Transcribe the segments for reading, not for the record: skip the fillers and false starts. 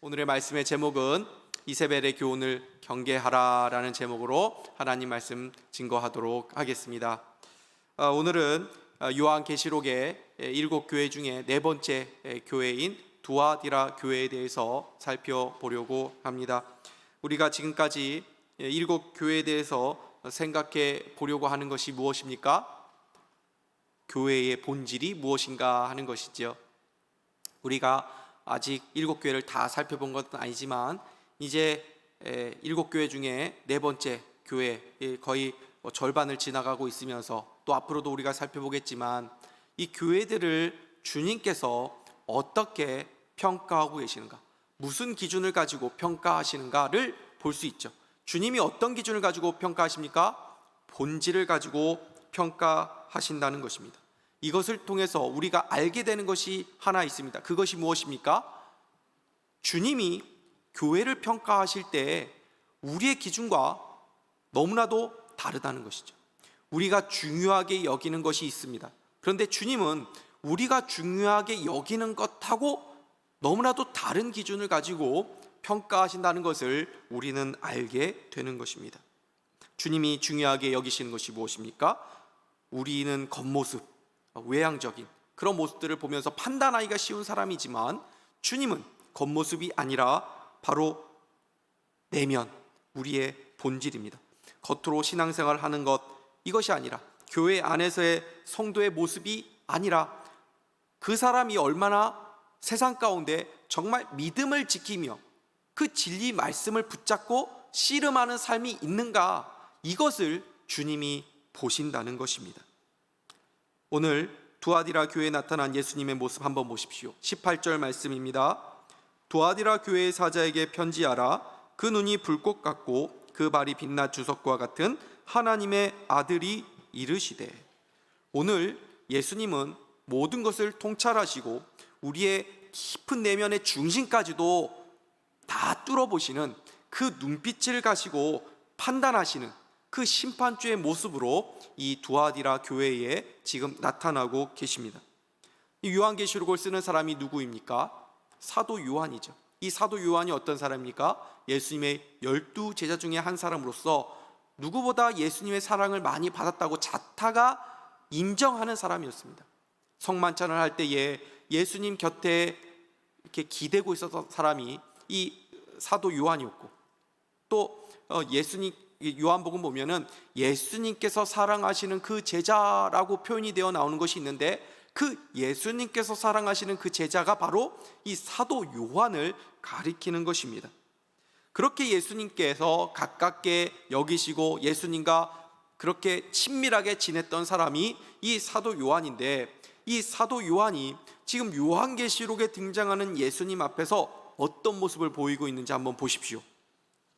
오늘의 말씀의 제목은 이세벨의 교훈을 경계하라라는 제목으로 하나님 말씀 증거하도록 하겠습니다. 오늘은 요한계시록의 7교회 중에 네 번째 교회인 두아디라 교회에 대해서 살펴보려고 합니다. 우리가 지금까지 7교회에 대해서 생각해 보려고 하는 것이 무엇입니까? 교회의 본질이 무엇인가 하는 것이죠. 우리가 아직 7교회를 다 살펴본 것은 아니지만 이제 7교회 중에 네 번째 교회, 거의 절반을 지나가고 있으면서 또 앞으로도 우리가 살펴보겠지만 이 교회들을 주님께서 어떻게 평가하고 계시는가, 무슨 기준을 가지고 평가하시는가를 볼 수 있죠. 주님이 어떤 기준을 가지고 평가하십니까? 본질을 가지고 평가하신다는 것입니다. 이것을 통해서 우리가 알게 되는 것이 하나 있습니다. 그것이 무엇입니까? 주님이 교회를 평가하실 때 우리의 기준과 너무나도 다르다는 것이죠. 우리가 중요하게 여기는 것이 있습니다. 그런데 주님은 우리가 중요하게 여기는 것하고 너무나도 다른 기준을 가지고 평가하신다는 것을 우리는 알게 되는 것입니다. 주님이 중요하게 여기시는 것이 무엇입니까? 우리는 겉모습, 외향적인 그런 모습들을 보면서 판단하기가 쉬운 사람이지만 주님은 겉모습이 아니라 바로 내면, 우리의 본질입니다. 겉으로 신앙생활을 하는 것, 이것이 아니라 교회 안에서의 성도의 모습이 아니라 그 사람이 얼마나 세상 가운데 정말 믿음을 지키며 그 진리 말씀을 붙잡고 씨름하는 삶이 있는가, 이것을 주님이 보신다는 것입니다. 오늘 두아디라 교회에 나타난 예수님의 모습 한번 보십시오. 18절 말씀입니다. 두아디라 교회의 사자에게 편지하라. 그 눈이 불꽃 같고 그 발이 빛난 주석과 같은 하나님의 아들이 이르시되. 오늘 예수님은 모든 것을 통찰하시고 우리의 깊은 내면의 중심까지도 다 뚫어보시는 그 눈빛을 가지고 판단하시는 그 심판주의 모습으로 이 두아디라 교회에 지금 나타나고 계십니다. 이 요한계시록을 쓰는 사람이 누구입니까? 사도 요한이죠. 이 사도 요한이 어떤 사람입니까? 예수님의 12 제자 중에 한 사람으로서 누구보다 예수님의 사랑을 많이 받았다고 자타가 인정하는 사람이었습니다. 성만찬을 할 때에 예수님 곁에 이렇게 기대고 있었던 사람이 이 사도 요한이었고, 또 예수님 요한복음 보면은 예수님께서 사랑하시는 그 제자라고 표현이 되어 나오는 것이 있는데, 그 예수님께서 사랑하시는 그 제자가 바로 이 사도 요한을 가리키는 것입니다. 그렇게 예수님께서 가깝게 여기시고 예수님과 그렇게 친밀하게 지냈던 사람이 이 사도 요한인데, 이 사도 요한이 지금 요한계시록에 등장하는 예수님 앞에서 어떤 모습을 보이고 있는지 한번 보십시오.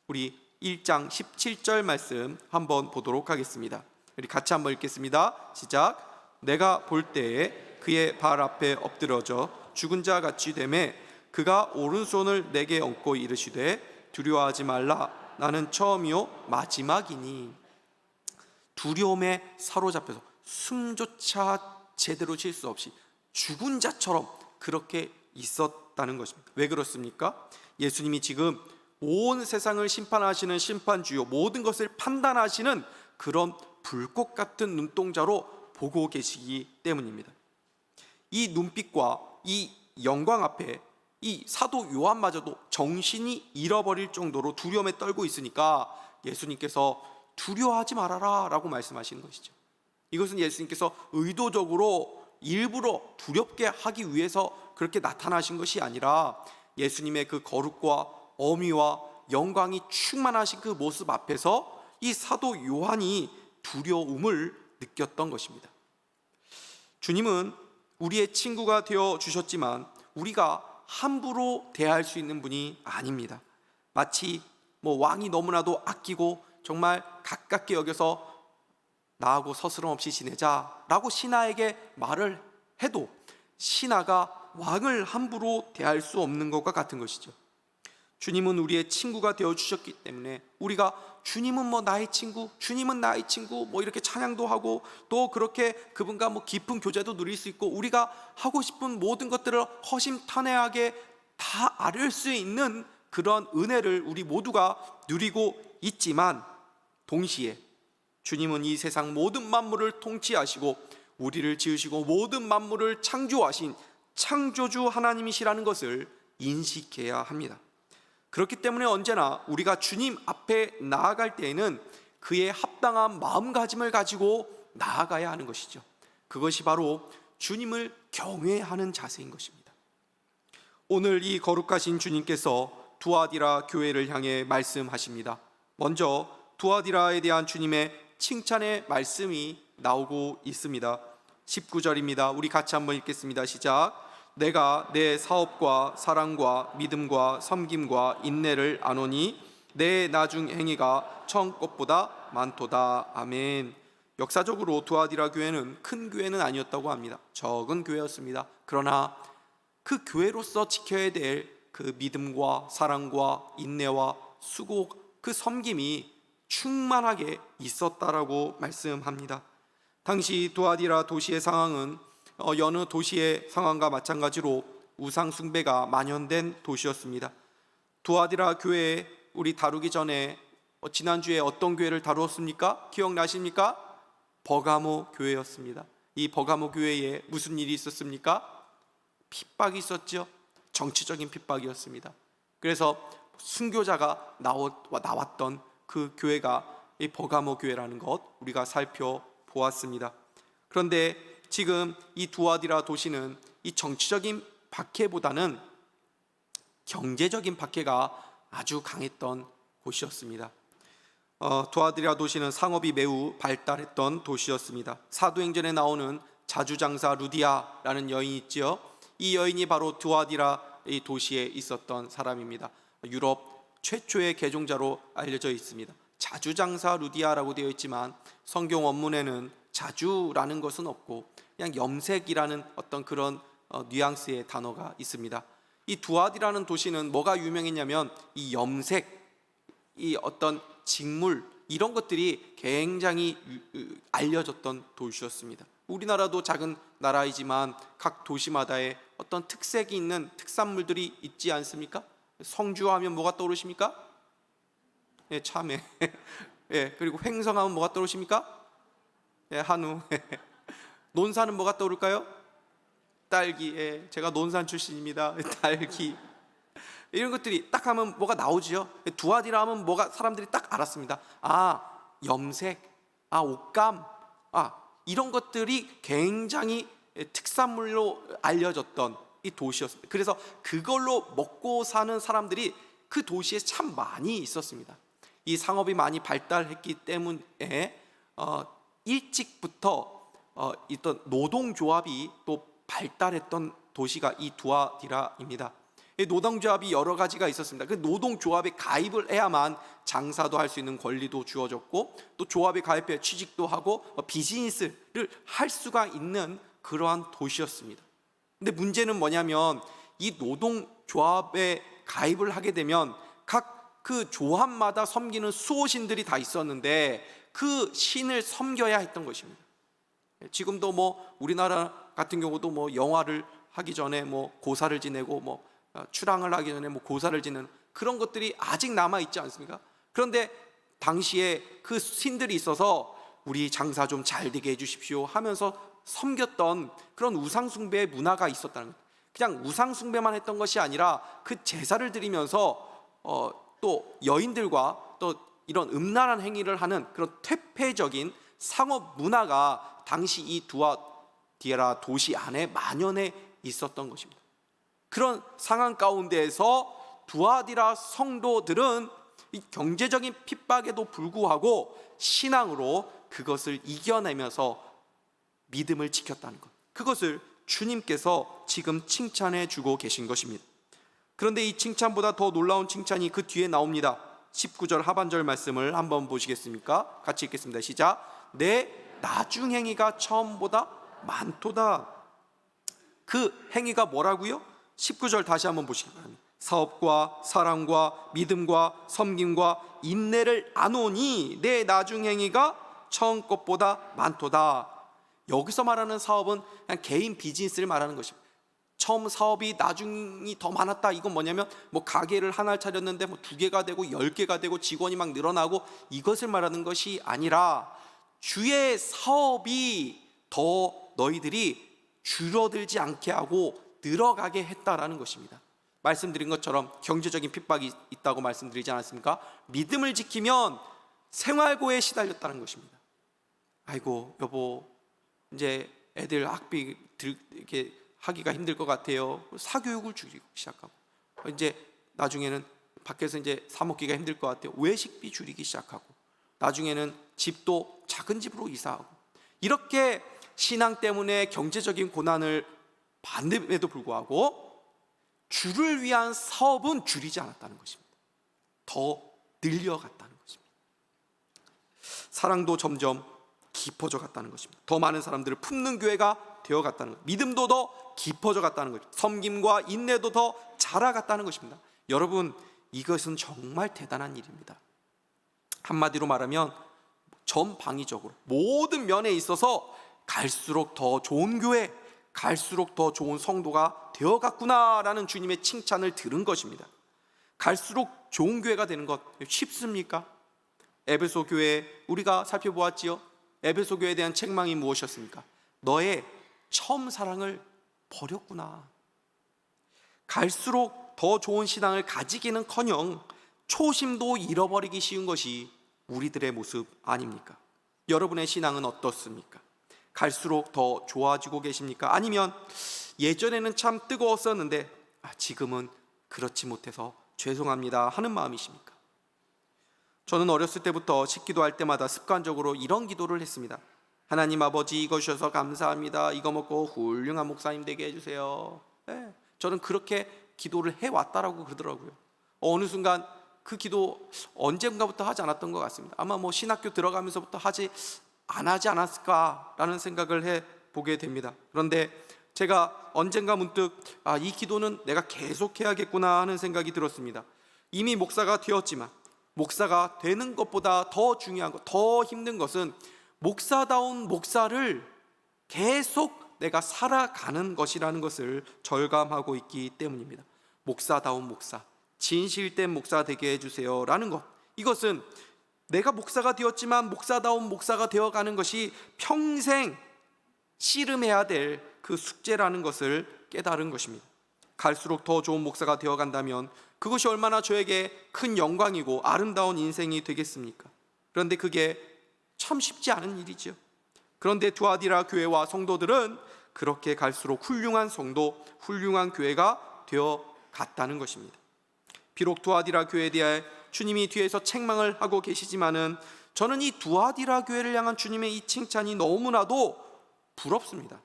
우리 1장 17절 말씀 한번 보도록 하겠습니다. 우리 같이 한번 읽겠습니다. 시작. 내가 볼 때에 그의 발 앞에 엎드러져 죽은 자 같이 되매 그가 오른손을 내게 얹고 이르시되 두려워하지 말라. 나는 처음이요 마지막이니. 두려움에 사로잡혀서 숨조차 제대로 쉴 수 없이 죽은 자처럼 그렇게 있었다는 것입니다. 왜 그렇습니까? 예수님이 지금 온 세상을 심판하시는 심판주요, 모든 것을 판단하시는 그런 불꽃 같은 눈동자로 보고 계시기 때문입니다. 이 눈빛과 이 영광 앞에 이 사도 요한마저도 정신이 잃어버릴 정도로 두려움에 떨고 있으니까 예수님께서 두려워하지 말아라 라고 말씀하시는 것이죠. 이것은 예수님께서 의도적으로 일부러 두렵게 하기 위해서 그렇게 나타나신 것이 아니라 예수님의 그 거룩과 어미와 영광이 충만하신 그 모습 앞에서 이 사도 요한이 두려움을 느꼈던 것입니다. 주님은 우리의 친구가 되어 주셨지만 우리가 함부로 대할 수 있는 분이 아닙니다. 마치 왕이 너무나도 아끼고 정말 가깝게 여겨서 나하고 서스럼 없이 지내자라고 신하에게 말을 해도 신하가 왕을 함부로 대할 수 없는 것과 같은 것이죠. 주님은 우리의 친구가 되어 주셨기 때문에 우리가 주님은 나의 친구, 주님은 나의 친구 이렇게 찬양도 하고 또 그렇게 그분과 깊은 교제도 누릴 수 있고 우리가 하고 싶은 모든 것들을 허심탄회하게 다 알 수 있는 그런 은혜를 우리 모두가 누리고 있지만, 동시에 주님은 이 세상 모든 만물을 통치하시고 우리를 지으시고 모든 만물을 창조하신 창조주 하나님이시라는 것을 인식해야 합니다. 그렇기 때문에 언제나 우리가 주님 앞에 나아갈 때에는 그의 합당한 마음가짐을 가지고 나아가야 하는 것이죠. 그것이 바로 주님을 경외하는 자세인 것입니다. 오늘 이 거룩하신 주님께서 두아디라 교회를 향해 말씀하십니다. 먼저 두아디라에 대한 주님의 칭찬의 말씀이 나오고 있습니다. 19절입니다. 우리 같이 한번 읽겠습니다. 시작. 내가 내 사업과 사랑과 믿음과 섬김과 인내를 아노니 내 나중 행위가 처음 것보다 많도다. 아멘. 역사적으로 두아디라 교회는 큰 교회는 아니었다고 합니다. 적은 교회였습니다. 그러나 그 교회로서 지켜야 될 그 믿음과 사랑과 인내와 수고, 그 섬김이 충만하게 있었다라고 말씀합니다. 당시 두아디라 도시의 상황은 여느 도시의 상황과 마찬가지로 우상 숭배가 만연된 도시였습니다. 두아디라 교회 우리 다루기 전에 지난주에 어떤 교회를 다루었습니까? 기억나십니까? 버가모 교회였습니다. 이 버가모 교회에 무슨 일이 있었습니까? 핍박이 있었죠. 정치적인 핍박이었습니다. 그래서 순교자가 나왔던 그 교회가 이 버가모 교회라는 것 우리가 살펴보았습니다. 그런데 지금 이 두아디라 도시는 이 정치적인 박해보다는 경제적인 박해가 아주 강했던 곳이었습니다. 두아디라 도시는 상업이 매우 발달했던 도시였습니다. 사도행전에 나오는 자주장사 루디아라는 여인이 있지요. 이 여인이 바로 두아디라 이 도시에 있었던 사람입니다. 유럽 최초의 개종자로 알려져 있습니다. 자주장사 루디아라고 되어 있지만 성경 원문에는 자주라는 것은 없고 그냥 염색이라는 어떤 그런 뉘앙스의 단어가 있습니다. 이 두아디라는 도시는 뭐가 유명했냐면 이 염색, 이 어떤 직물, 이런 것들이 굉장히 알려졌던 도시였습니다. 우리나라도 작은 나라이지만 각 도시마다의 어떤 특색이 있는 특산물들이 있지 않습니까? 성주하면 뭐가 떠오르십니까? 예, 참외. 예, 그리고 횡성하면 뭐가 떠오르십니까? 예, 한우. 논산은 뭐가 떠오를까요? 딸기. 예, 제가 논산 출신입니다. 딸기. 이런 것들이 딱 하면 뭐가 나오지요. 두아디라 하면 뭐가 사람들이 딱 알았습니다. 아, 염색, 아, 옷감, 아, 이런 것들이 굉장히 특산물로 알려졌던 이 도시였습니다. 그래서 그걸로 먹고 사는 사람들이 그 도시에 참 많이 있었습니다. 이 상업이 많이 발달했기 때문에 일찍부터 있던 노동조합이 또 발달했던 도시가 이 두아디라입니다. 노동조합이 여러 가지가 있었습니다. 그 노동조합에 가입을 해야만 장사도 할 수 있는 권리도 주어졌고 또 조합에 가입해 취직도 하고 비즈니스를 할 수가 있는 그러한 도시였습니다. 근데 문제는 뭐냐면 이 노동조합에 가입을 하게 되면 각 그 조합마다 섬기는 수호신들이 다 있었는데 그 신을 섬겨야 했던 것입니다. 지금도 뭐 우리나라 같은 경우도 뭐 영화를 하기 전에 뭐 고사를 지내고 뭐 출항을 하기 전에 뭐 고사를 지내는 그런 것들이 아직 남아 있지 않습니까? 그런데 당시에 그 신들이 있어서 우리 장사 좀 잘 되게 해주십시오 하면서 섬겼던 그런 우상숭배의 문화가 있었다는 거예요. 그냥 우상숭배만 했던 것이 아니라 그 제사를 드리면서 또 여인들과 또 이런 음란한 행위를 하는 그런 퇴폐적인 상업 문화가 당시 이 두아디라 도시 안에 만연해 있었던 것입니다. 그런 상황 가운데에서 두아디라 성도들은 이 경제적인 핍박에도 불구하고 신앙으로 그것을 이겨내면서 믿음을 지켰다는 것, 그것을 주님께서 지금 칭찬해 주고 계신 것입니다. 그런데 이 칭찬보다 더 놀라운 칭찬이 그 뒤에 나옵니다. 19절 하반절 말씀을 한번 보시겠습니까? 같이 읽겠습니다. 시작. 내 나중 행위가 처음보다 많도다. 그 행위가 뭐라고요? 19절 다시 한번 보시기 바랍니다. 사업과 사랑과 믿음과 섬김과 인내를 아노니 내 나중 행위가 처음 것보다 많도다. 여기서 말하는 사업은 그냥 개인 비즈니스를 말하는 것입니다. 처음 사업이 나중이 더 많았다. 이건 뭐냐면 뭐 가게를 하나 차렸는데 뭐 2개가 되고 10개가 되고 직원이 막 늘어나고 이것을 말하는 것이 아니라 주의 사업이 더 너희들이 줄어들지 않게 하고 늘어가게 했다라는 것입니다. 말씀드린 것처럼 경제적인 핍박이 있다고 말씀드리지 않았습니까? 믿음을 지키면 생활고에 시달렸다는 것입니다. 아이고 여보, 이제 애들 학비 이렇게 하기가 힘들 것 같아요. 사교육을 줄이기 시작하고, 이제 나중에는 밖에서 이제 사 먹기가 힘들 것 같아요. 외식비 줄이기 시작하고, 나중에는 집도 작은 집으로 이사하고, 이렇게 신앙 때문에 경제적인 고난을 받음에도 불구하고 주를 위한 사업은 줄이지 않았다는 것입니다. 더 늘려갔다는 것입니다. 사랑도 점점 깊어져 갔다는 것입니다. 더 많은 사람들을 품는 교회가 되어 갔다는 것, 믿음도 더 깊어져 갔다는 것, 섬김과 인내도 더 자라갔다는 것입니다. 여러분, 이것은 정말 대단한 일입니다. 한마디로 말하면 전방위적으로 모든 면에 있어서 갈수록 더 좋은 교회, 갈수록 더 좋은 성도가 되어갔구나라는 주님의 칭찬을 들은 것입니다. 갈수록 좋은 교회가 되는 것 쉽습니까? 에베소 교회 우리가 살펴보았지요. 에베소 교회에 대한 책망이 무엇이었습니까? 너의 처음 사랑을 버렸구나. 갈수록 더 좋은 신앙을 가지기는커녕 초심도 잃어버리기 쉬운 것이 우리들의 모습 아닙니까? 여러분의 신앙은 어떻습니까? 갈수록 더 좋아지고 계십니까? 아니면 예전에는 참 뜨거웠었는데 지금은 그렇지 못해서 죄송합니다 하는 마음이십니까? 저는 어렸을 때부터 식기도할 때마다 습관적으로 이런 기도를 했습니다. 하나님 아버지, 이거 주셔서 감사합니다. 이거 먹고 훌륭한 목사님 되게 해주세요. 네, 저는 그렇게 기도를 해왔다라고 그러더라고요. 어느 순간 그 기도 언젠가부터 하지 않았던 것 같습니다. 아마 뭐 신학교 들어가면서부터 안 하지 않았을까라는 생각을 해보게 됩니다. 그런데 제가 언젠가 문득 이 기도는 내가 계속해야겠구나 하는 생각이 들었습니다. 이미 목사가 되었지만 목사가 되는 것보다 더 중요한 것, 더 힘든 것은 목사다운 목사를 계속 내가 살아가는 것이라는 것을 절감하고 있기 때문입니다. 목사다운 목사, 진실된 목사 되게 해주세요 라는 것, 이것은 내가 목사가 되었지만 목사다운 목사가 되어가는 것이 평생 씨름해야 될 그 숙제라는 것을 깨달은 것입니다. 갈수록 더 좋은 목사가 되어간다면 그것이 얼마나 저에게 큰 영광이고 아름다운 인생이 되겠습니까? 그런데 그게 참 쉽지 않은 일이죠. 그런데 두아디라 교회와 성도들은 그렇게 갈수록 훌륭한 성도, 훌륭한 교회가 되어 갔다는 것입니다. 비록 두아디라 교회에 대해 주님이 뒤에서 책망을 하고 계시지만은 저는 이 두아디라 교회를 향한 주님의 이 칭찬이 너무나도 부럽습니다.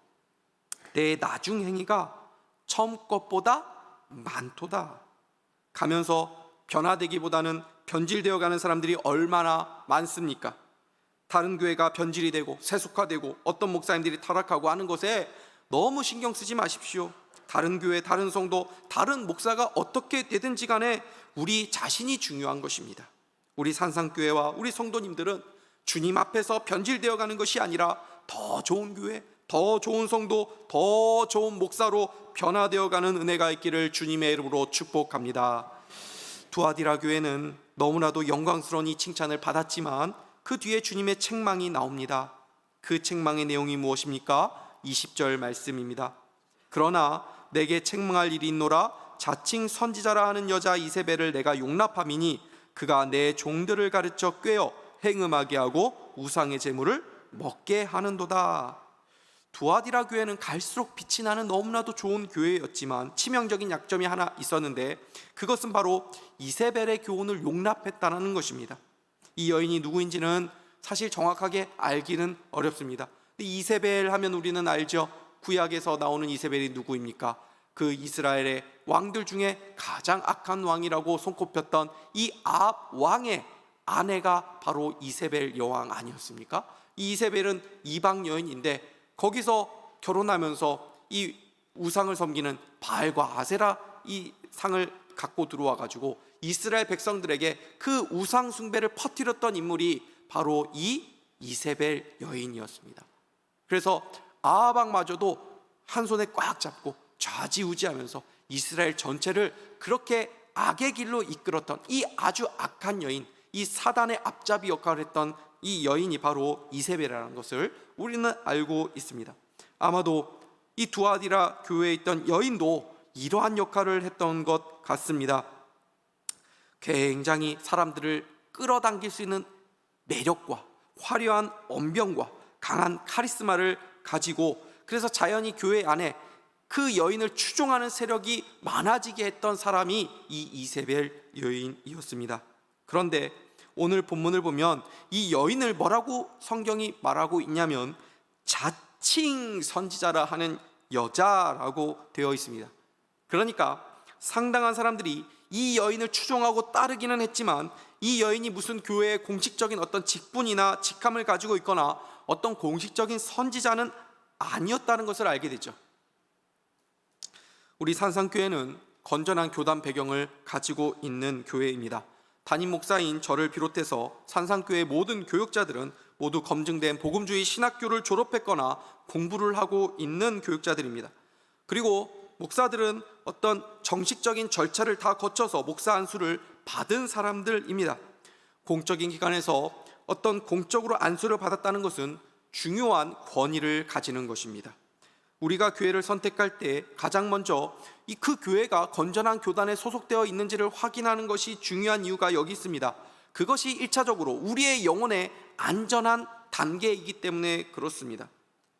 내 나중 행위가 처음 것보다 많도다. 가면서 변화되기보다는 변질되어 가는 사람들이 얼마나 많습니까? 다른 교회가 변질이 되고 세속화되고 어떤 목사님들이 타락하고 하는 것에 너무 신경 쓰지 마십시오. 다른 교회, 다른 성도, 다른 목사가 어떻게 되든지 간에 우리 자신이 중요한 것입니다. 우리 산상교회와 우리 성도님들은 주님 앞에서 변질되어 가는 것이 아니라 더 좋은 교회, 더 좋은 성도, 더 좋은 목사로 변화되어 가는 은혜가 있기를 주님의 이름으로 축복합니다. 두아디라 교회는 너무나도 영광스러운 이 칭찬을 받았지만 그 뒤에 주님의 책망이 나옵니다. 그 책망의 내용이 무엇입니까? 20절 말씀입니다. 그러나 내게 책망할 일이 있노라. 자칭 선지자라 하는 여자 이세벨을 내가 용납함이니 그가 내 종들을 가르쳐 꾀어 행음하게 하고 우상의 제물을 먹게 하는도다. 두아디라 교회는 갈수록 빛이 나는 너무나도 좋은 교회였지만 치명적인 약점이 하나 있었는데 그것은 바로 이세벨의 교훈을 용납했다는 것입니다. 이 여인이 누구인지는 사실 정확하게 알기는 어렵습니다. 근데 이세벨 하면 우리는 알죠. 구약에서 나오는 이세벨이 누구입니까? 그 이스라엘의 왕들 중에 가장 악한 왕이라고 손꼽혔던 이 아합 왕의 아내가 바로 이세벨 여왕 아니었습니까? 이 이세벨은 이방 여인인데 거기서 결혼하면서 이 우상을 섬기는 바알과 아세라 이 상을 갖고 들어와 가지고 이스라엘 백성들에게 그 우상 숭배를 퍼뜨렸던 인물이 바로 이 이세벨 여인이었습니다. 그래서 아합 왕마저도 한 손에 꽉 잡고 좌지우지하면서 이스라엘 전체를 그렇게 악의 길로 이끌었던 이 아주 악한 여인, 이 사단의 앞잡이 역할을 했던 이 여인이 바로 이세벨이라는 것을 우리는 알고 있습니다. 아마도 이 두아디라 교회에 있던 여인도 이러한 역할을 했던 것 같습니다. 굉장히 사람들을 끌어당길 수 있는 매력과 화려한 언변과 강한 카리스마를 가지고, 그래서 자연히 교회 안에 그 여인을 추종하는 세력이 많아지게 했던 사람이 이 이세벨 여인이었습니다. 그런데 오늘 본문을 보면 이 여인을 뭐라고 성경이 말하고 있냐면 자칭 선지자라 하는 여자라고 되어 있습니다. 그러니까 상당한 사람들이 이 여인을 추종하고 따르기는 했지만 이 여인이 무슨 교회의 공식적인 어떤 직분이나 직함을 가지고 있거나 어떤 공식적인 선지자는 아니었다는 것을 알게 되죠. 우리 산상교회는 건전한 교단 배경을 가지고 있는 교회입니다. 담임 목사인 저를 비롯해서 산상교회 모든 교육자들은 모두 검증된 복음주의 신학교를 졸업했거나 공부를 하고 있는 교육자들입니다. 그리고 목사들은 어떤 정식적인 절차를 다 거쳐서 목사 안수를 받은 사람들입니다. 공적인 기관에서 어떤 공적으로 안수를 받았다는 것은 중요한 권위를 가지는 것입니다. 우리가 교회를 선택할 때 가장 먼저 그 교회가 건전한 교단에 소속되어 있는지를 확인하는 것이 중요한 이유가 여기 있습니다. 그것이 1차적으로 우리의 영혼의 안전한 단계이기 때문에 그렇습니다.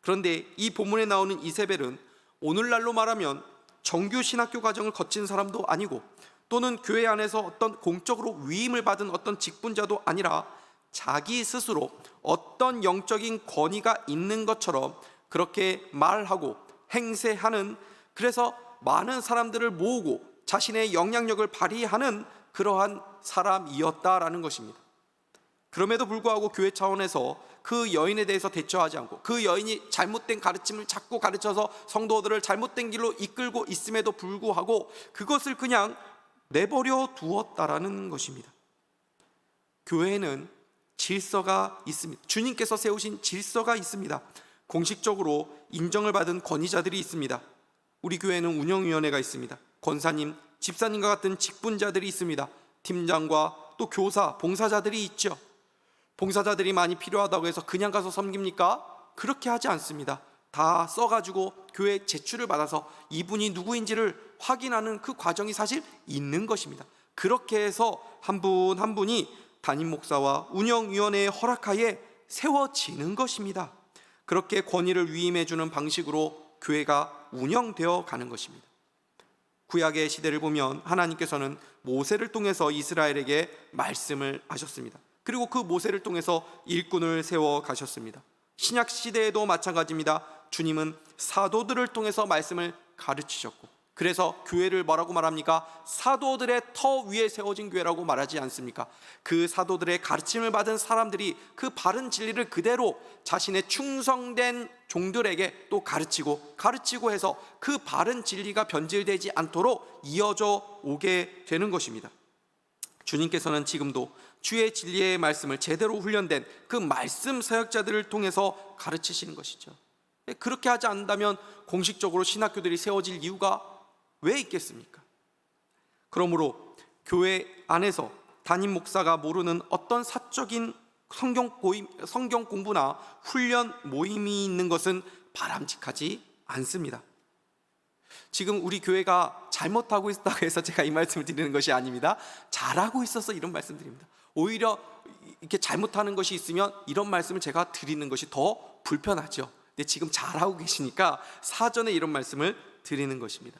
그런데 이 본문에 나오는 이세벨은 오늘날로 말하면 정규 신학교 과정을 거친 사람도 아니고 또는 교회 안에서 어떤 공적으로 위임을 받은 어떤 직분자도 아니라 자기 스스로 어떤 영적인 권위가 있는 것처럼 그렇게 말하고 행세하는, 그래서 많은 사람들을 모으고 자신의 영향력을 발휘하는 그러한 사람이었다라는 것입니다. 그럼에도 불구하고 교회 차원에서 그 여인에 대해서 대처하지 않고 그 여인이 잘못된 가르침을 자꾸 가르쳐서 성도들을 잘못된 길로 이끌고 있음에도 불구하고 그것을 그냥 내버려 두었다라는 것입니다. 교회에는 질서가 있습니다. 주님께서 세우신 질서가 있습니다. 공식적으로 인정을 받은 권위자들이 있습니다. 우리 교회는 운영위원회가 있습니다. 권사님, 집사님과 같은 직분자들이 있습니다. 팀장과 또 교사, 봉사자들이 있죠. 봉사자들이 많이 필요하다고 해서 그냥 가서 섬깁니까? 그렇게 하지 않습니다. 다 써가지고 교회에 제출을 받아서 이분이 누구인지를 확인하는 그 과정이 사실 있는 것입니다. 그렇게 해서 한 분 한 분이 담임 목사와 운영위원회의 허락하에 세워지는 것입니다. 그렇게 권위를 위임해 주는 방식으로 교회가 운영되어 가는 것입니다. 구약의 시대를 보면 하나님께서는 모세를 통해서 이스라엘에게 말씀을 하셨습니다. 그리고 그 모세를 통해서 일꾼을 세워 가셨습니다. 신약 시대에도 마찬가지입니다. 주님은 사도들을 통해서 말씀을 가르치셨고, 그래서 교회를 뭐라고 말합니까? 사도들의 터 위에 세워진 교회라고 말하지 않습니까? 그 사도들의 가르침을 받은 사람들이 그 바른 진리를 그대로 자신의 충성된 종들에게 또 가르치고 해서 그 바른 진리가 변질되지 않도록 이어져 오게 되는 것입니다. 주님께서는 지금도 주의 진리의 말씀을 제대로 훈련된 그 말씀 사역자들을 통해서 가르치시는 것이죠. 그렇게 하지 않는다면 공식적으로 신학교들이 세워질 이유가 왜 있겠습니까? 그러므로 교회 안에서 담임 목사가 모르는 어떤 사적인 성경 공부나 훈련 모임이 있는 것은 바람직하지 않습니다. 지금 우리 교회가 잘못하고 있다고 해서 제가 이 말씀을 드리는 것이 아닙니다. 잘하고 있어서 이런 말씀 드립니다. 오히려 이렇게 잘못하는 것이 있으면 이런 말씀을 제가 드리는 것이 더 불편하죠. 근데 지금 잘하고 계시니까 사전에 이런 말씀을 드리는 것입니다.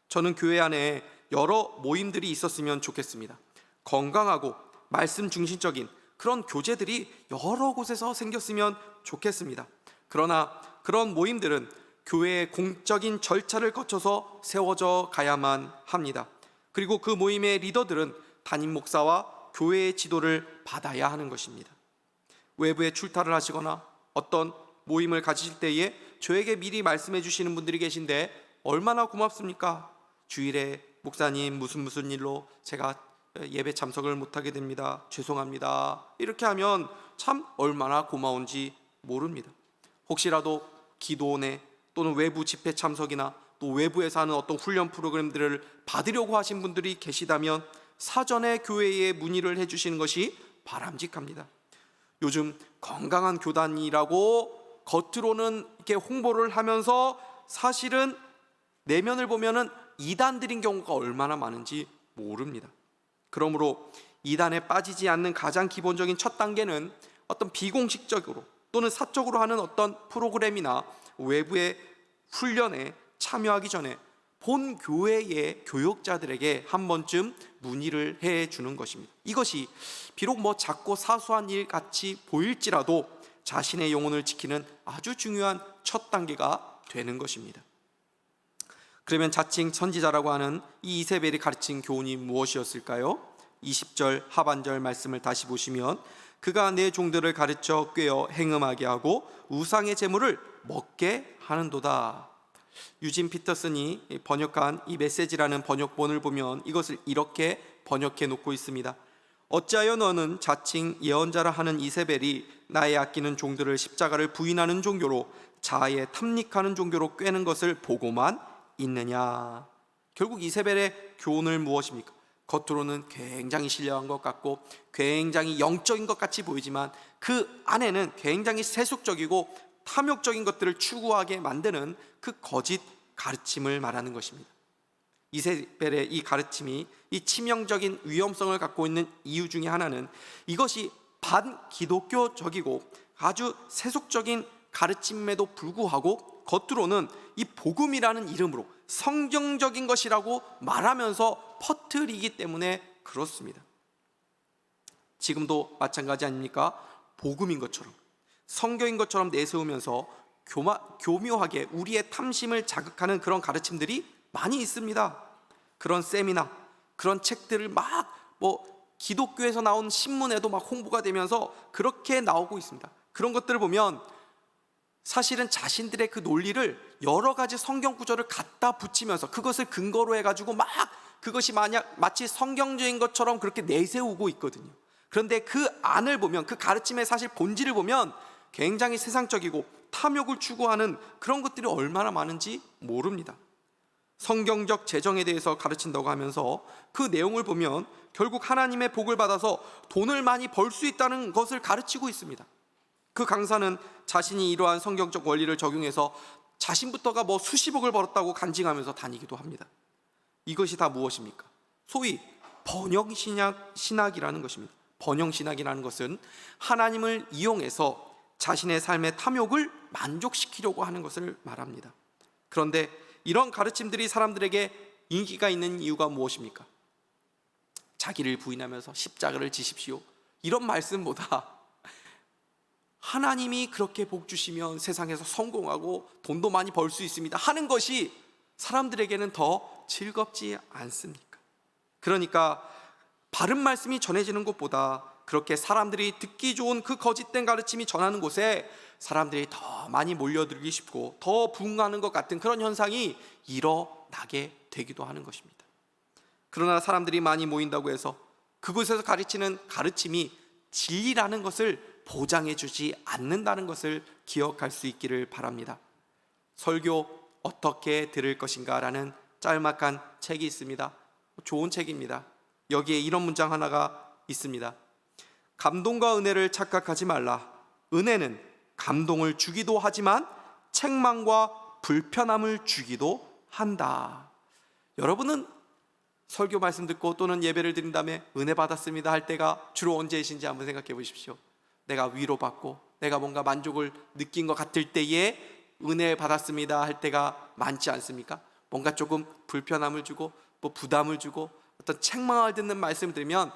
저는 교회 안에 여러 모임들이 있었으면 좋겠습니다. 건강하고 말씀 중심적인 그런 교제들이 여러 곳에서 생겼으면 좋겠습니다. 그러나 그런 모임들은 교회의 공적인 절차를 거쳐서 세워져 가야만 합니다. 그리고 그 모임의 리더들은 담임 목사와 교회의 지도를 받아야 하는 것입니다. 외부에 출타를 하시거나 어떤 모임을 가지실 때에 저에게 미리 말씀해 주시는 분들이 계신데 얼마나 고맙습니까? 주일에 목사님 무슨 일로 제가 예배 참석을 못하게 됩니다. 죄송합니다. 이렇게 하면 참 얼마나 고마운지 모릅니다. 혹시라도 기도원에 또는 외부 집회 참석이나 또 외부에서 하는 어떤 훈련 프로그램들을 받으려고 하신 분들이 계시다면 사전에 교회에 문의를 해주시는 것이 바람직합니다. 요즘 건강한 교단이라고 겉으로는 이렇게 홍보를 하면서 사실은 내면을 보면은 이단들인 경우가 얼마나 많은지 모릅니다. 그러므로 이단에 빠지지 않는 가장 기본적인 첫 단계는 어떤 비공식적으로 또는 사적으로 하는 어떤 프로그램이나 외부의 훈련에 참여하기 전에 본 교회의 교육자들에게 한 번쯤 문의를 해 주는 것입니다. 이것이 비록 작고 사소한 일 같이 보일지라도 자신의 영혼을 지키는 아주 중요한 첫 단계가 되는 것입니다. 그러면 자칭 선지자라고 하는 이 이세벨이 가르친 교훈이 무엇이었을까요? 20절 하반절 말씀을 다시 보시면 그가 내 종들을 가르쳐 꾀어 행음하게 하고 우상의 제물을 먹게 하는도다. 유진 피터슨이 번역한 이 메시지라는 번역본을 보면 이것을 이렇게 번역해 놓고 있습니다. 어찌하여 너는 자칭 예언자라 하는 이세벨이 나의 아끼는 종들을 십자가를 부인하는 종교로 자아에 탐닉하는 종교로 꿰는 것을 보고만 있느냐. 결국 이세벨의 교훈을 무엇입니까? 겉으로는 굉장히 신령한 것 같고 굉장히 영적인 것 같이 보이지만 그 안에는 굉장히 세속적이고 탐욕적인 것들을 추구하게 만드는 그 거짓 가르침을 말하는 것입니다. 이세벨의 이 가르침이 이 치명적인 위험성을 갖고 있는 이유 중에 하나는 이것이 반기독교적이고 아주 세속적인 가르침에도 불구하고 겉으로는 이 복음이라는 이름으로 성경적인 것이라고 말하면서 퍼뜨리기 때문에 그렇습니다. 지금도 마찬가지 아닙니까? 복음인 것처럼 성경인 것처럼 내세우면서 교묘하게 우리의 탐심을 자극하는 그런 가르침들이 많이 있습니다. 그런 세미나, 그런 책들을 기독교에서 나온 신문에도 홍보가 되면서 그렇게 나오고 있습니다. 그런 것들을 보면 사실은 자신들의 그 논리를 여러 가지 성경 구절을 갖다 붙이면서 그것을 근거로 해가지고 그것이 마치 성경적인 것처럼 그렇게 내세우고 있거든요. 그런데 그 안을 보면 그 가르침의 사실 본질을 보면 굉장히 세상적이고 탐욕을 추구하는 그런 것들이 얼마나 많은지 모릅니다. 성경적 재정에 대해서 가르친다고 하면서 그 내용을 보면 결국 하나님의 복을 받아서 돈을 많이 벌 수 있다는 것을 가르치고 있습니다. 그 강사는 자신이 이러한 성경적 원리를 적용해서 자신부터가 수십억을 벌었다고 간증하면서 다니기도 합니다. 이것이 다 무엇입니까? 소위 번영신학이라는 것입니다. 번영신학이라는 것은 하나님을 이용해서 자신의 삶의 탐욕을 만족시키려고 하는 것을 말합니다. 그런데 이런 가르침들이 사람들에게 인기가 있는 이유가 무엇입니까? 자기를 부인하면서 십자가를 지십시오, 이런 말씀보다 하나님이 그렇게 복 주시면 세상에서 성공하고 돈도 많이 벌 수 있습니다 하는 것이 사람들에게는 더 즐겁지 않습니까? 그러니까 바른 말씀이 전해지는 곳보다 그렇게 사람들이 듣기 좋은 그 거짓된 가르침이 전하는 곳에 사람들이 더 많이 몰려들기 쉽고 더 부흥하는 것 같은 그런 현상이 일어나게 되기도 하는 것입니다. 그러나 사람들이 많이 모인다고 해서 그곳에서 가르치는 가르침이 진리라는 것을 보장해 주지 않는다는 것을 기억할 수 있기를 바랍니다. 설교 어떻게 들을 것인가 라는 짤막한 책이 있습니다. 좋은 책입니다. 여기에 이런 문장 하나가 있습니다. 감동과 은혜를 착각하지 말라. 은혜는 감동을 주기도 하지만 책망과 불편함을 주기도 한다. 여러분은 설교 말씀 듣고 또는 예배를 드린 다음에 은혜 받았습니다 할 때가 주로 언제이신지 한번 생각해 보십시오. 내가 위로받고 내가 뭔가 만족을 느낀 것 같을 때에 은혜 받았습니다 할 때가 많지 않습니까? 뭔가 조금 불편함을 주고 부담을 주고 어떤 책망을 듣는 말씀을 들으면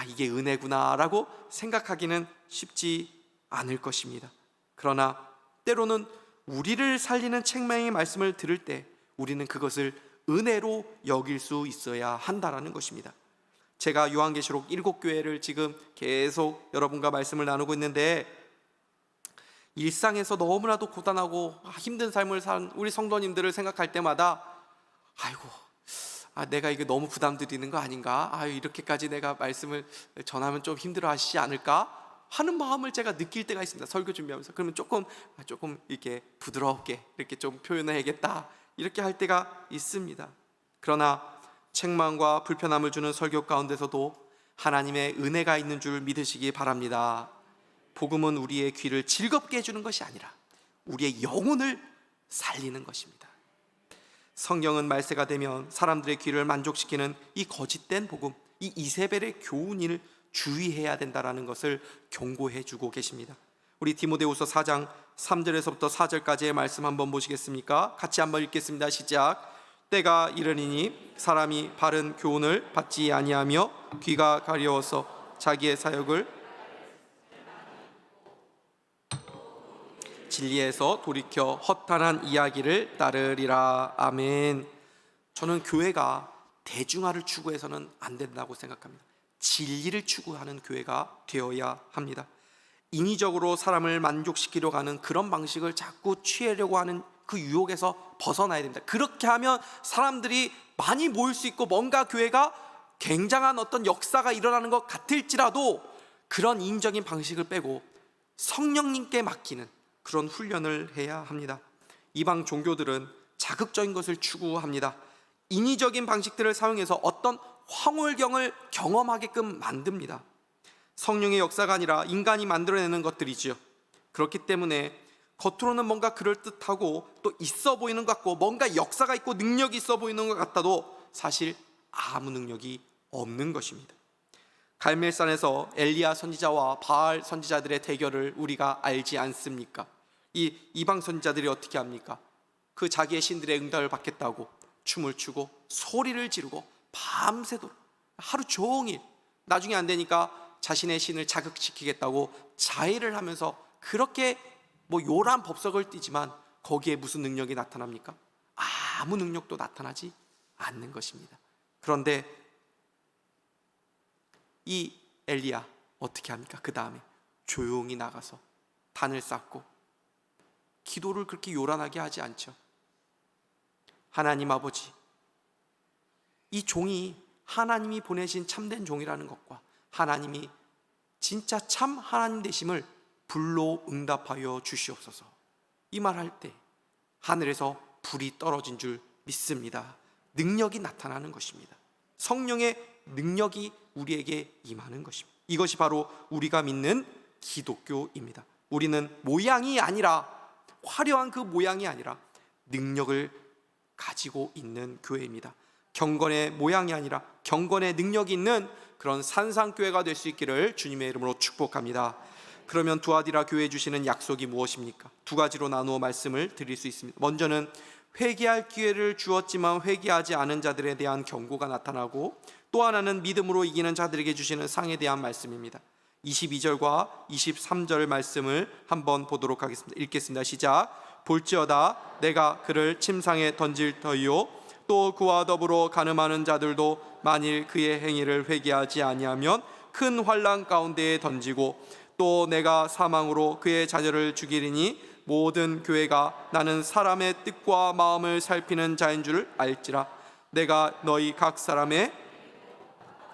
이게 은혜구나 라고 생각하기는 쉽지 않을 것입니다. 그러나 때로는 우리를 살리는 책망의 말씀을 들을 때 우리는 그것을 은혜로 여길 수 있어야 한다라는 것입니다. 제가 요한계시록 7교회를 지금 계속 여러분과 말씀을 나누고 있는데 일상에서 너무나도 고단하고 힘든 삶을 산 우리 성도님들을 생각할 때마다 내가 이게 너무 부담 드리는 거 아닌가? 이렇게까지 내가 말씀을 전하면 좀 힘들어 하시지 않을까? 하는 마음을 제가 느낄 때가 있습니다. 설교 준비하면서. 그러면 조금 이렇게 부드럽게 이렇게 좀 표현해야겠다 이렇게 할 때가 있습니다. 그러나 책망과 불편함을 주는 설교 가운데서도 하나님의 은혜가 있는 줄 믿으시기 바랍니다. 복음은 우리의 귀를 즐겁게 해주는 것이 아니라 우리의 영혼을 살리는 것입니다. 성경은 말세가 되면 사람들의 귀를 만족시키는 이 거짓된 복음, 이 이세벨의 교훈을 주의해야 된다는 것을 경고해 주고 계십니다. 우리 디모데후서 4장 3절에서부터 4절까지의 말씀 한번 보시겠습니까? 같이 한번 읽겠습니다. 시작. 때가 이르리니 사람이 바른 교훈을 받지 아니하며 귀가 가려워서 자기의 사역을 진리에서 돌이켜 허탄한 이야기를 따르리라. 아멘. 저는 교회가 대중화를 추구해서는 안 된다고 생각합니다. 진리를 추구하는 교회가 되어야 합니다. 인위적으로 사람을 만족시키려고 하는 그런 방식을 자꾸 취하려고 하는 그 유혹에서 벗어나야 됩니다. 그렇게 하면 사람들이 많이 모일 수 있고 뭔가 교회가 굉장한 어떤 역사가 일어나는 것 같을지라도 그런 인위적인 방식을 빼고 성령님께 맡기는 그런 훈련을 해야 합니다. 이방 종교들은 자극적인 것을 추구합니다. 인위적인 방식들을 사용해서 어떤 황홀경을 경험하게끔 만듭니다. 성령의 역사가 아니라 인간이 만들어내는 것들이지요. 그렇기 때문에 겉으로는 뭔가 그럴듯하고 또 있어 보이는 것 같고 뭔가 역사가 있고 능력이 있어 보이는 것 같아도 사실 아무 능력이 없는 것입니다. 갈멜산에서 엘리야 선지자와 바알 선지자들의 대결을 우리가 알지 않습니까? 이 이방 선지자들이 어떻게 합니까? 그 자기의 신들의 응답을 받겠다고 춤을 추고 소리를 지르고 밤새도록 하루 종일, 나중에 안 되니까 자신의 신을 자극시키겠다고 자해를 하면서 그렇게 요란 법석을 띠지만 거기에 무슨 능력이 나타납니까? 아무 능력도 나타나지 않는 것입니다. 그런데 이 엘리야 어떻게 합니까? 그 다음에 조용히 나가서 단을 쌓고 기도를 그렇게 요란하게 하지 않죠. 하나님 아버지, 이 종이 하나님이 보내신 참된 종이라는 것과 하나님이 진짜 참 하나님 되심을 불로 응답하여 주시옵소서. 이 말할 때 하늘에서 불이 떨어진 줄 믿습니다. 능력이 나타나는 것입니다. 성령의 능력이 우리에게 임하는 것입니다. 이것이 바로 우리가 믿는 기독교입니다. 우리는 모양이 아니라, 화려한 그 모양이 아니라 능력을 가지고 있는 교회입니다. 경건의 모양이 아니라 경건의 능력이 있는 그런 산상교회가 될 수 있기를 주님의 이름으로 축복합니다. 그러면 두아디라 교회에 주시는 약속이 무엇입니까? 두 가지로 나누어 말씀을 드릴 수 있습니다. 먼저는 회개할 기회를 주었지만 회개하지 않은 자들에 대한 경고가 나타나고, 또 하나는 믿음으로 이기는 자들에게 주시는 상에 대한 말씀입니다. 22절과 23절 말씀을 한번 보도록 하겠습니다. 읽겠습니다. 시작. 볼지어다 내가 그를 침상에 던질 터이요 또 그와 더불어 간음하는 자들도 만일 그의 행위를 회개하지 아니하면 큰 환난 가운데에 던지고, 또 내가 사망으로 그의 자녀를 죽이리니 모든 교회가 나는 사람의 뜻과 마음을 살피는 자인 줄 알지라. 내가 너희 각 사람의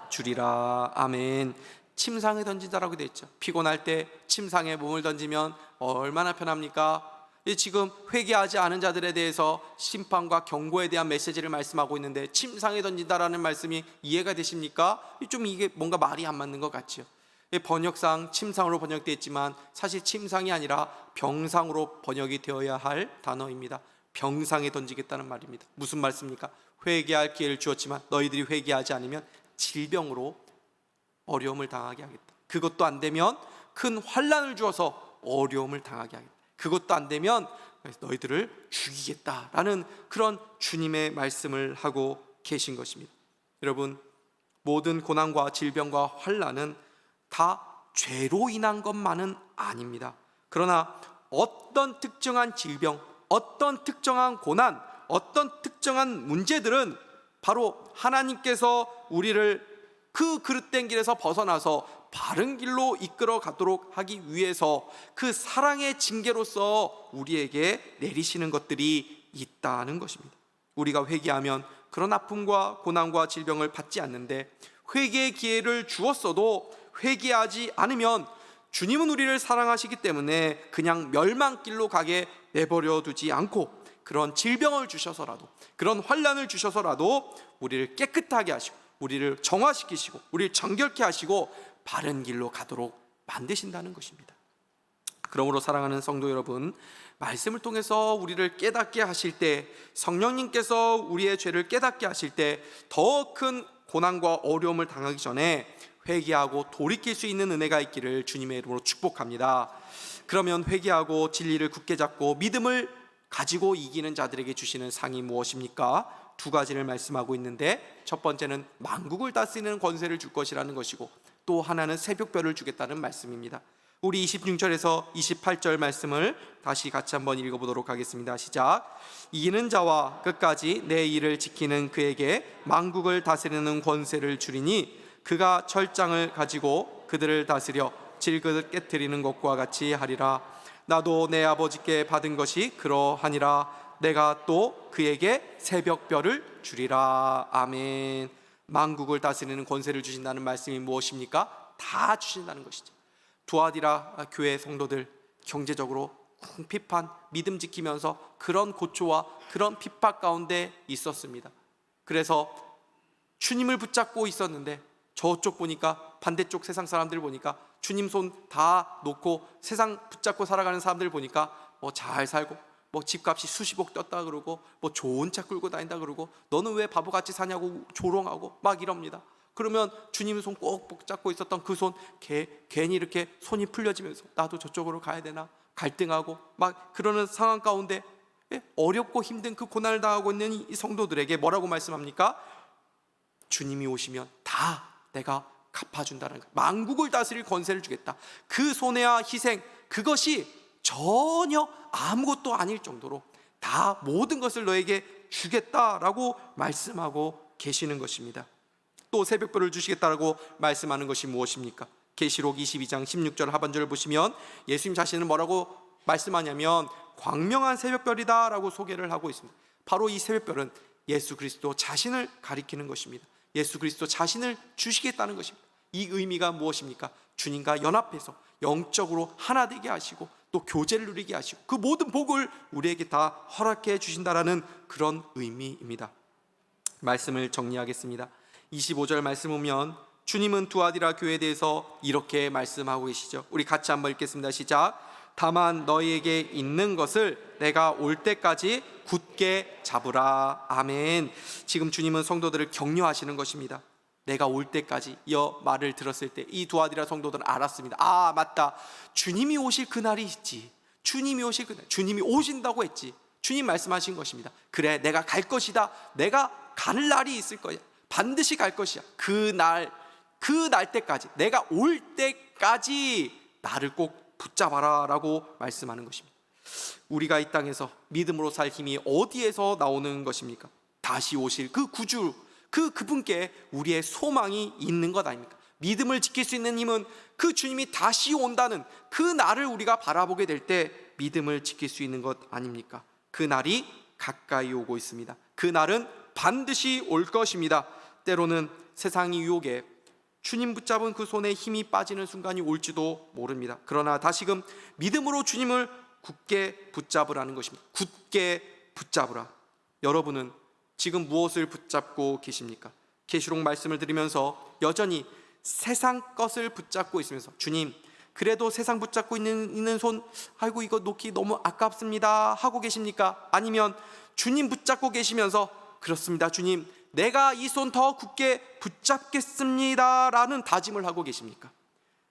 주리라. 아멘. 침상에 던진다라고 되어 있죠. 피곤할 때 침상에 몸을 던지면 얼마나 편합니까? 지금 회개하지 않은 자들에 대해서 심판과 경고에 대한 메시지를 말씀하고 있는데 침상에 던진다라는 말씀이 이해가 되십니까? 좀 이게 뭔가 말이 안 맞는 것 같죠. 번역상 침상으로 번역되어 있지만 사실 침상이 아니라 병상으로 번역이 되어야 할 단어입니다. 병상에 던지겠다는 말입니다. 무슨 말씀입니까? 회개할 기회를 주었지만 너희들이 회개하지 않으면 질병으로 어려움을 당하게 하겠다. 그것도 안 되면 큰 환난을 주어서 어려움을 당하게 하겠다. 그것도 안 되면 너희들을 죽이겠다라는 그런 주님의 말씀을 하고 계신 것입니다. 여러분, 모든 고난과 질병과 환난은 다 죄로 인한 것만은 아닙니다. 그러나 어떤 특정한 질병, 어떤 특정한 고난, 어떤 특정한 문제들은 바로 하나님께서 우리를 그 그릇된 길에서 벗어나서 바른 길로 이끌어 가도록 하기 위해서 그 사랑의 징계로서 우리에게 내리시는 것들이 있다는 것입니다. 우리가 회개하면 그런 아픔과 고난과 질병을 받지 않는데, 회개의 기회를 주었어도 회개하지 않으면 주님은 우리를 사랑하시기 때문에 그냥 멸망길로 가게 내버려 두지 않고 그런 질병을 주셔서라도, 그런 환난을 주셔서라도 우리를 깨끗하게 하시고, 우리를 정화시키시고, 우리를 정결케 하시고 바른 길로 가도록 만드신다는 것입니다. 그러므로 사랑하는 성도 여러분, 말씀을 통해서 우리를 깨닫게 하실 때, 성령님께서 우리의 죄를 깨닫게 하실 때 더 큰 고난과 어려움을 당하기 전에 회개하고 돌이킬 수 있는 은혜가 있기를 주님의 이름으로 축복합니다. 그러면 회개하고 진리를 굳게 잡고 믿음을 가지고 이기는 자들에게 주시는 상이 무엇입니까? 두 가지를 말씀하고 있는데, 첫 번째는 만국을 다스리는 권세를 줄 것이라는 것이고, 또 하나는 새벽별을 주겠다는 말씀입니다. 우리 26절에서 28절 말씀을 다시 같이 한번 읽어보도록 하겠습니다. 시작. 이기는 자와 끝까지 내 일을 지키는 그에게 만국을 다스리는 권세를 주리니 그가 철장을 가지고 그들을 다스려 질그릇 깨트리는 것과 같이 하리라. 나도 내 아버지께 받은 것이 그러하니라. 내가 또 그에게 새벽별을 주리라. 아멘. 만국을 다스리는 권세를 주신다는 말씀이 무엇입니까? 다 주신다는 것이죠. 두아디라 교회 성도들, 경제적으로 궁핍한, 믿음 지키면서 그런 고초와 그런 핍박 가운데 있었습니다. 그래서 주님을 붙잡고 있었는데, 저쪽 보니까, 반대쪽 세상 사람들 보니까 주님 손 다 놓고 세상 붙잡고 살아가는 사람들 보니까 잘 살고, 집값이 수십억 떴다 그러고, 좋은 차 끌고 다닌다 그러고, 너는 왜 바보같이 사냐고 조롱하고 막 이럽니다. 그러면 주님 손 꼭 붙잡고 있었던 그 손 괜히 이렇게 손이 풀려지면서 나도 저쪽으로 가야 되나 갈등하고 막 그러는 상황 가운데 어렵고 힘든 그 고난을 당하고 있는 이 성도들에게 뭐라고 말씀합니까? 주님이 오시면 다 내가 갚아준다는 거예요. 만국을 다스릴 권세를 주겠다. 그 손해와 희생, 그것이 전혀 아무것도 아닐 정도로 다 모든 것을 너에게 주겠다라고 말씀하고 계시는 것입니다. 또 새벽별을 주시겠다라고 말씀하는 것이 무엇입니까? 계시록 22장 16절 하반절을 보시면 예수님 자신은 뭐라고 말씀하냐면 광명한 새벽별이다 라고 소개를 하고 있습니다. 바로 이 새벽별은 예수 그리스도 자신을 가리키는 것입니다. 예수 그리스도 자신을 주시겠다는 것입니다. 이 의미가 무엇입니까? 주님과 연합해서 영적으로 하나 되게 하시고, 또 교제를 누리게 하시고, 그 모든 복을 우리에게 다 허락해 주신다라는 그런 의미입니다. 말씀을 정리하겠습니다. 25절 말씀 보면 주님은 두아디라 교회에 대해서 이렇게 말씀하고 계시죠. 우리 같이 한번 읽겠습니다. 시작. 다만 너희에게 있는 것을 내가 올 때까지 굳게 잡으라. 아멘. 지금 주님은 성도들을 격려하시는 것입니다. 내가 올 때까지. 이 말을 들었을 때 이 두아디라 성도들은 알았습니다. 아, 맞다, 주님이 오실 그날이 있지. 주님이 오실 그날, 주님이 오신다고 했지. 주님 말씀하신 것입니다. 그래, 내가 갈 것이다. 내가 가는 날이 있을 거야. 반드시 갈 것이야. 그 날 때까지, 내가 올 때까지 나를 꼭 붙잡아라 라고 말씀하는 것입니다. 우리가 이 땅에서 믿음으로 살 힘이 어디에서 나오는 것입니까? 다시 오실 그 구주, 그분께 우리의 소망이 있는 것 아닙니까? 믿음을 지킬 수 있는 힘은 그 주님이 다시 온다는 그 날을 우리가 바라보게 될 때 믿음을 지킬 수 있는 것 아닙니까? 그 날이 가까이 오고 있습니다. 그 날은 반드시 올 것입니다. 때로는 세상의 유혹에 주님 붙잡은 그 손에 힘이 빠지는 순간이 올지도 모릅니다. 그러나 다시금 믿음으로 주님을 굳게 붙잡으라는 것입니다. 굳게 붙잡으라. 여러분은 지금 무엇을 붙잡고 계십니까? 계시록 말씀을 드리면서 여전히 세상 것을 붙잡고 있으면서 주님, 그래도 세상 붙잡고 있는 손, 아이고 이거 놓기 너무 아깝습니다 하고 계십니까? 아니면 주님 붙잡고 계시면서 그렇습니다 주님, 내가 이 손 더 굳게 붙잡겠습니다 라는 다짐을 하고 계십니까?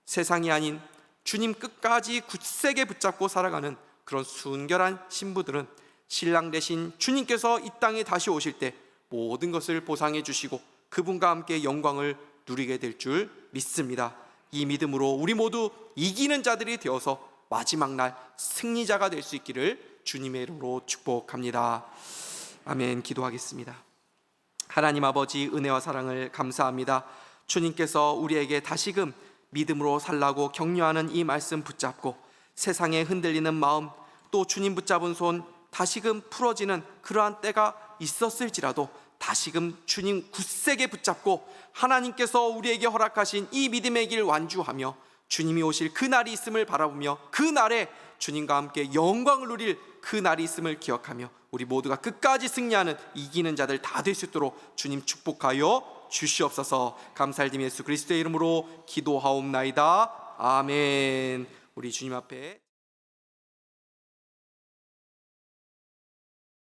세상이 아닌 주님 끝까지 굳세게 붙잡고 살아가는 그런 순결한 신부들은 신랑 되신 주님께서 이 땅에 다시 오실 때 모든 것을 보상해 주시고 그분과 함께 영광을 누리게 될 줄 믿습니다. 이 믿음으로 우리 모두 이기는 자들이 되어서 마지막 날 승리자가 될 수 있기를 주님의 이름으로 축복합니다. 아멘. 기도하겠습니다. 하나님 아버지, 은혜와 사랑을 감사합니다. 주님께서 우리에게 다시금 믿음으로 살라고 격려하는 이 말씀 붙잡고 세상에 흔들리는 마음, 또 주님 붙잡은 손 다시금 풀어지는 그러한 때가 있었을지라도 다시금 주님 굳세게 붙잡고 하나님께서 우리에게 허락하신 이 믿음의 길 완주하며 주님이 오실 그 날이 있음을 바라보며 그 날에 주님과 함께 영광을 누릴 그 날이 있음을 기억하며 우리 모두가 끝까지 승리하는 이기는 자들 다 될 수 있도록 주님 축복하여 주시옵소서. 감사드리며 예수 그리스도의 이름으로 기도하옵나이다. 아멘. 우리 주님 앞에